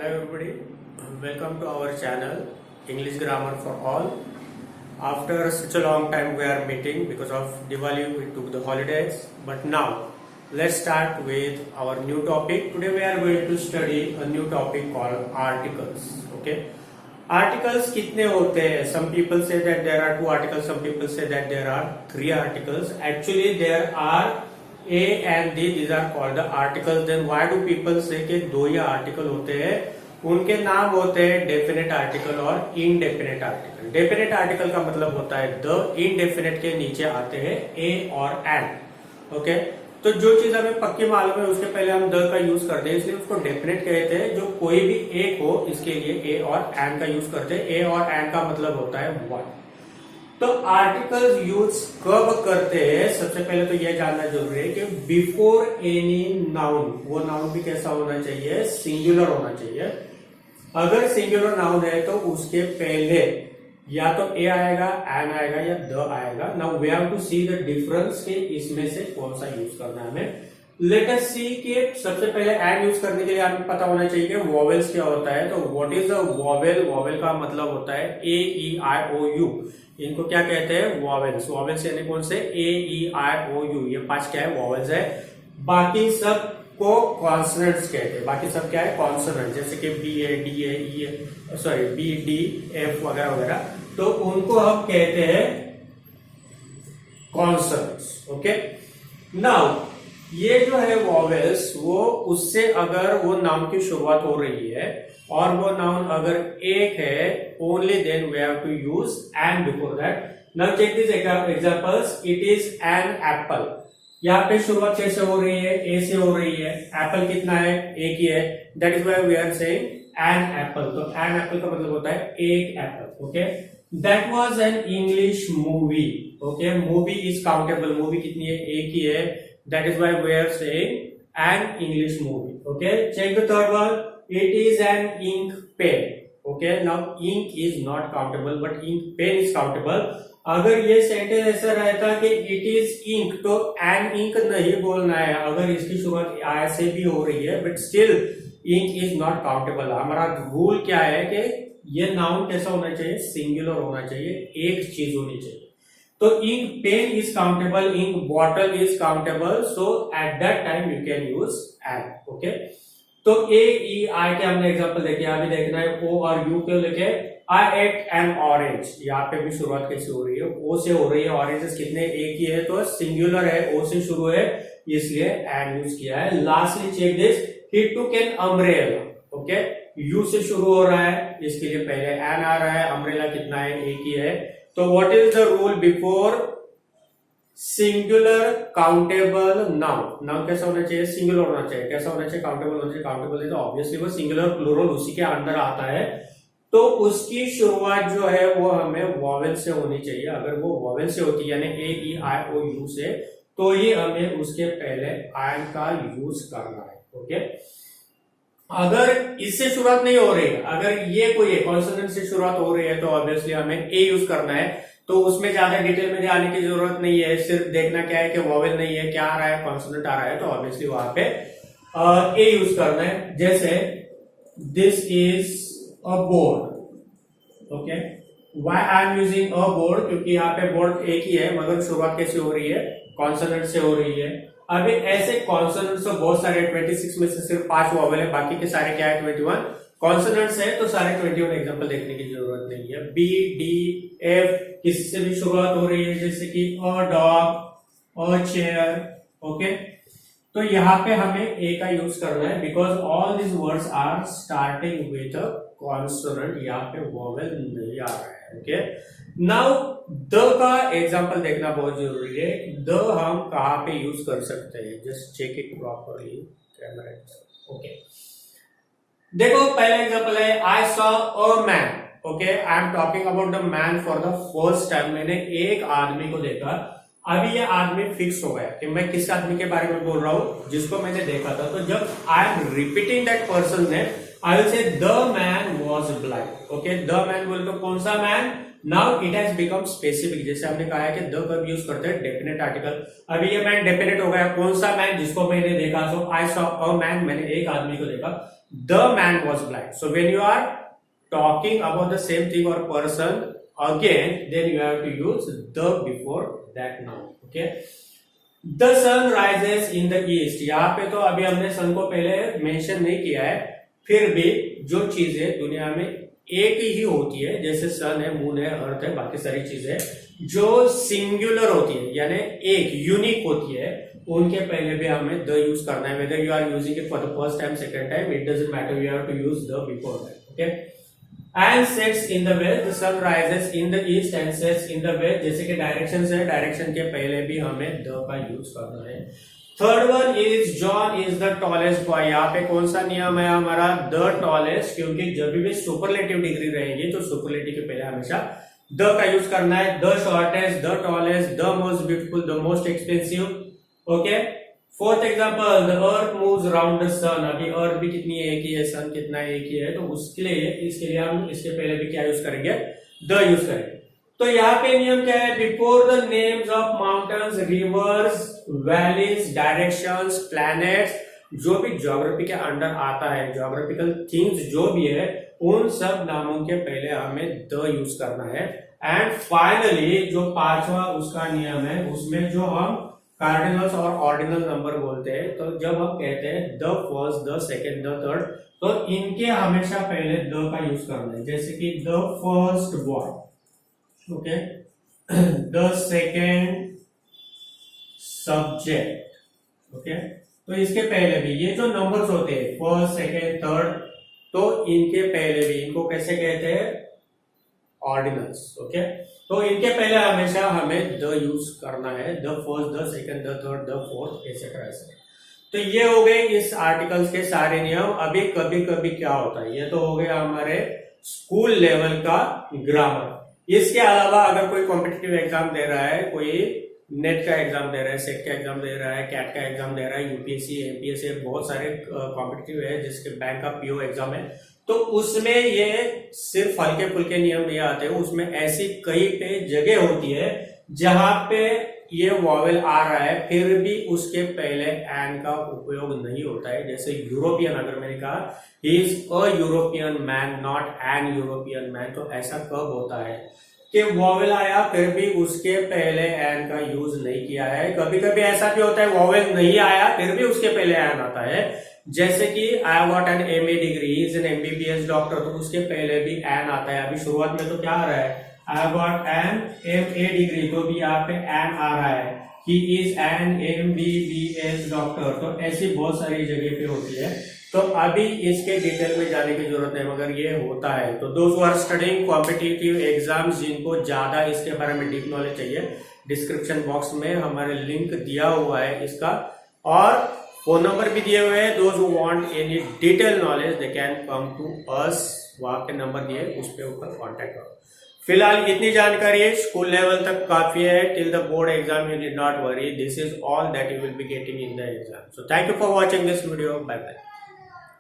Hello everybody, welcome to our channel English Grammar for All. After such a long time we are meeting because of Diwali, we took the holidays, but now let's start with our new topic. Today we are going to study a new topic called articles. Okay, articles कितने होते हैं? Some people say that there are 2 articles, some people say that there are 3 articles. Actually there are A and D, these are called the articles. Then why do people say कि 2 ही article होते हैं? उनके नाम होते हैं definite article और indefinite article. Definite article का मतलब होता है द, इनडेफिनेट के नीचे आते हैं ए और एंड। ओके, तो जो चीज हमें पक्की मालूम है उसके पहले हम द का यूज करते हैं, इसलिए उसको डेफिनेट कहते हैं। जो कोई भी एक हो इसके लिए ए और एंड का यूज करते हैं। ए और एंड का मतलब होता है वन। तो आर्टिकल्स यूज कब करते हैं? सबसे पहले तो यह जानना जरूरी है कि बिफोर एनी नाउन, वो नाउन भी कैसा होना चाहिए? सिंगुलर होना चाहिए। अगर सिंगुलर नाउन है तो उसके पहले या तो ए आएगा, एन आएगा या द आएगा। Now we have to see the difference कि इसमें से कौन सा यूज करना है हमें। लेट अस सी कि सबसे पहले एंड यूज करने के लिए हमें पता होना चाहिए कि वॉवेल्स क्या होता है। तो what is a vowel? Vowel का मतलब होता है ए ई आई ओ यू। इनको क्या कहते हैं? वॉवेल्स। वॉवेल्स यानी कौन से? ए ई आई ओ यू, ये 5 क्या है? वॉवेल्स है। बाकी सब को कॉन्सोनेंट्स कहते हैं। बाकी सब क्या है? कॉन्सोनेंट, जैसे कि B A, D A, E A, sorry B D F वगैरह वगैरह, तो उनको हम कहते हैं कॉन्सोनेंट्स। ओके, नाउ ये जो है वॉवेल्स, वो उससे अगर वो नाउन की शुरुआत हो रही है और वो नाउन अगर एक है, only then we have to use an before that. Now check this examples. It is an apple. यहाँ पे शुरुआत कैसे हो रही है? ए से हो रही है। एप्पल कितना है? एक ही है। That is why we are saying an apple. तो एन एप्पल का मतलब होता है एक apple. Okay, that was an English movie. Okay, movie is countable. Movie कितनी है? एक ही है। That is why we are saying an English movie. Okay, check the third one. It is an ink pen. Okay, now ink is not countable but ink pen is countable. अगर ये sentence ऐसा रहता कि it is ink, तो N ink नहीं बोलना है। अगर इसकी शुरुआत आई से भी हो रही है but still ink is not countable. हमारा रूल क्या है कि ये नाउन कैसा होना चाहिए? सिंगुलर होना चाहिए, एक चीज होनी चाहिए। तो ink pen is countable, ink bottle is countable, so at that time you can use an. Okay, तो ए ई आई के हमने एग्जांपल देखे, अभी देखना है ओ और यू क्यों लिखे। आई एट एन ऑरेंज, यहाँ पे भी शुरुआत कैसे हो रही है? ओ से हो रही है। ऑरेंजेस कितने? एक ही है, तो सिंगुलर है, ओ से शुरू है, इसलिए एन यूज किया है। Lastly check this, he took an umbrella. Okay, U से शुरू हो रहा है, इसके लिए पहले एन आ रहा है। अम्ब्रेला कितना है? एक ही है। तो what is the rule before singular countable noun? Noun कैसा होना चाहिए? सिंगुलर होना चाहिए। कैसा होना चाहिए? काउंटेबल होना चाहिए। काउंटेबल है तो ऑब्वियसली वो सिंगुलर प्लूरल उसी के अंदर आता है, तो उसकी शुरुआत जो है वो हमें वॉवेल से होनी चाहिए। अगर वो वॉवेल से होती है यानी ए ई आई ओ यू से, तो ये हमें उसके पहले एन का यूज करना है। ओके, अगर इससे शुरुआत नहीं हो रही है, अगर ये कोई कॉन्सोनेंट से शुरुआत हो रही है, तो ऑब्वियसली हमें ए यूज करना है। तो उसमें ज्यादा डिटेल में जाने की जरूरत नहीं है, सिर्फ देखना क्या है कि वॉवेल नहीं है, क्या आ रहा है? कॉन्सोनेंट आ रहा है, तो ऑब्वियसली वहां पे ए यूज करना है। जैसे this is a board. Okay, why I am using a board? क्योंकि यहाँ पे बोर्ड एक ही है, मगर शुरुआत कैसे हो रही है? कॉन्सोनेंट से हो रही है। अभी ऐसे कॉन्सोनेंट्स तो बहुत सारे, 26 में से सिर्फ 5 वॉवेल है, बाकी के सारे क्या है? 21 कॉन्सोनेंट्स है, तो सारे 21 एग्जांपल देखने की जरूरत नहीं है। बी डी एफ किसी से भी शुरुआत हो रही है, जैसे कि a dog, a chair. Okay, तो यहाँ पे हमें ए का यूज करना है because all this words are starting with a consonant. यहाँ पे वॉवेल नहीं आ रहा है। ओके, नाउ द का एग्जांपल देखना बहुत जरूरी है। द हम कहाँ पे यूज कर सकते हैं? Just check it properly camera. Okay, देखो पहला एग्जांपल है I saw a man. Okay, I am talking about the man for the first time. मैंने एक आदमी को देखा। अभी ये आदमी फिक्स हो गया कि मैं किस आदमी के बारे में बोल रहा हूं, जिसको मैंने देखा था। तो जब I am repeating that person name, I will say the man was blind. Okay, the man बोल तो कौन सा man? Now it has become specific. जैसे हमने कहा है कि द कब यूज करते हैं? Definite article. अभी ये मैन डेफिनेट हो गया। कौन सा मैन? जिसको मैंने देखा। सो आई सॉ अ मैन, मैंने एक आदमी को देखा। the man was blind. So when you are talking about the same thing or person again, then you have to use the before that noun. Okay. The sun rises in the east. यहाँ पे तो अभी हमने सन को पहले mention नहीं किया है, फिर भी जो चीजें दुनिया में एक ही होती है, जैसे सन है, मून है, अर्थ है, बाकी सारी चीजें जो सिंगुलर होती है यानी एक यूनिक होती है, उनके पहले भी हमें द यूज करना है. Whether you are using it for the first time, second time, it doesn't matter, you have to use the before that. Okay. And sets in the west. The sun rises in the east and sets in the west. जैसे कि direction है, direction के पहले भी हमें the का use करना है. Third one is John is the tallest boy. यहाँ पे कौन सा नियम है हमारा? The tallest. क्योंकि जब भी सुपरलेटिव डिग्री रहेगी तो सुपरलेटिव के पहले हमेशा द का यूज करना है. The shortest, the tallest, the most beautiful, the most expensive. Okay. Fourth example, the earth moves around the sun. अभी अर्थ भी कितनी एक ही है, सन कितना एक ही है, तो उसके लिए हम इसके पहले भी क्या यूज करेंगे? द यूज करेंगे. तो यहाँ पे नियम क्या है? Before the names of mountains, reverse, valleys, directions, planets, जो भी ज्योग्राफी के अंडर आता है, ज्योग्राफिकल थिंग्स जो भी है, उन सब नामों के पहले हमें द यूज करना है. एंड फाइनली जो पांचवा उसका नियम है, उसमें जो हम कार्डिनल्स और ऑर्डिनल नंबर बोलते हैं, तो जब हम कहते हैं the first, the second, the third, तो इनके हमेशा पहले द का यूज करना है. जैसे कि the first boy, okay, the second subject. Okay. तो इसके पहले भी ये जो नंबर्स होते हैं फर्स्ट, सेकेंड, थर्ड, तो इनके पहले भी इनको कैसे कहते हैं? ऑर्डिनल्स. ओके. तो इनके पहले हमेशा हमें द यूज करना है. The first, the second, the third, the fourth, etcetera ऐसे. तो ये हो गए इस आर्टिकल्स के सारे नियम. अभी कभी कभी क्या होता है, ये तो हो गया हमारे स्कूल लेवल का ग्रामर. इसके अलावा अगर कोई कॉम्पिटिटिव एग्जाम दे रहा है, कोई नेट का एग्जाम दे रहा है, सेट का एग्जाम दे रहा है, कैट का एग्जाम दे रहा है, यूपीएससी, एमपीएससी, बहुत सारे कॉम्पिटिटिव है, जिसके बैंक का पीओ एग्जाम है, तो उसमें ये सिर्फ हल्के फुल्के नियम नहीं आते. उसमें ऐसी कई पे जगह होती है जहां पे ये वॉवेल आ रहा है, फिर भी उसके पहले एन का उपयोग नहीं होता है. जैसे यूरोपियन, अगर मैंने कहा he is a European man, not an European man, तो ऐसा कब होता है कि वॉवेल आया फिर भी उसके पहले एन का यूज नहीं किया है. कभी कभी ऐसा भी होता है वॉवेल नहीं आया फिर भी उसके पहले एन आता है. जैसे कि I got an MA degree, is an MBBS doctor, तो उसके पहले भी एन आता है. अभी शुरुआत में तो क्या आ रहा है? I got an MA degree, तो भी यहाँ पे एन आ रहा है. He is an MBBS doctor. तो ऐसी बहुत सारी जगह पे होती है. तो अभी इसके डिटेल में जाने की जरूरत है, मगर ये होता है. तो those who are studying competitive exams, जिनको ज्यादा इसके बारे में डीप नॉलेज चाहिए, डिस्क्रिप्शन बॉक्स में हमारे लिंक दिया हुआ है इसका, और फोन नंबर भी दिए हुए हैं. Those who want any detail knowledge they can come to us. वहां के नंबर दिए, उस पे ऊपर कांटेक्ट करो. फिलहाल इतनी जानकारी है, स्कूल लेवल तक काफी है. Till the board exam you need not worry. This is all that you will be getting in the exam. So thank you for watching this video. Bye bye.